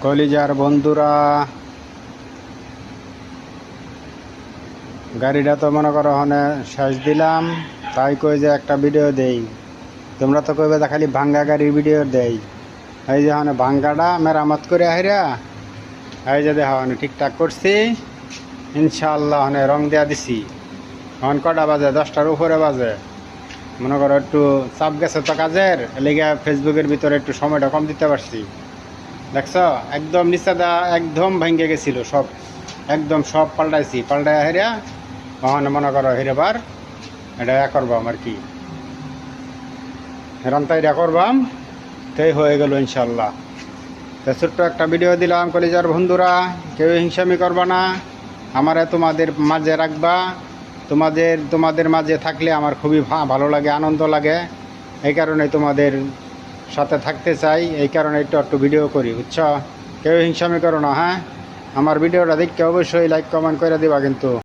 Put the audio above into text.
কলিজার বন্ধুরা, গাড়িটা তো মনে করো হনে শেষ দিলাম, তাই কই যে একটা ভিডিও দেই। তোমরা তো কইবে যে খালি ভাঙ্গা গাড়ির ভিডিও দেই। এই যে হনে ভাঙ্গাটা মেরামত করে আহিরা, এই যে দেখা হনে ঠিকঠাক করছি ইনশাআল্লাহ। হনে রং দেওয়া দিছি। এখন কটা বাজে? 10টার উপরে বাজে। মনে করো একটু চাপ গেছে তো কাজের, লেগে ফেসবুকের ভিতরে একটু সময়টা কম দিতে পারছি। দেখছ একদম নিচেটা একদম ভেঙে গেছিল, সব একদম সব পাল্টাইছি। পাল্টাই হেরিয়া ওখানে মনে করো হেরেবার এটা করবাম আর কি, রান্তা এটা করবাম, তাই হয়ে গেল ইনশাল্লাহ। তো ছোট্ট একটা ভিডিও দিলাম। কলিজার বন্ধুরা, কেউ হিংসামি করবা না, আমারে তোমাদের মাঝে রাখবা। তোমাদের মাঝে থাকলে আমার খুবই ভালো লাগে, আনন্দ লাগে। এই কারণে তোমাদের সাথে থাকতে চাই, এই কারণে একটু ভিডিও করি, বুঝছো? কেউ হিংসামি করো না, হ্যাঁ? আমার ভিডিওটা দেখতে অবশ্যই লাইক কমেন্ট করে দিবা কিন্তু।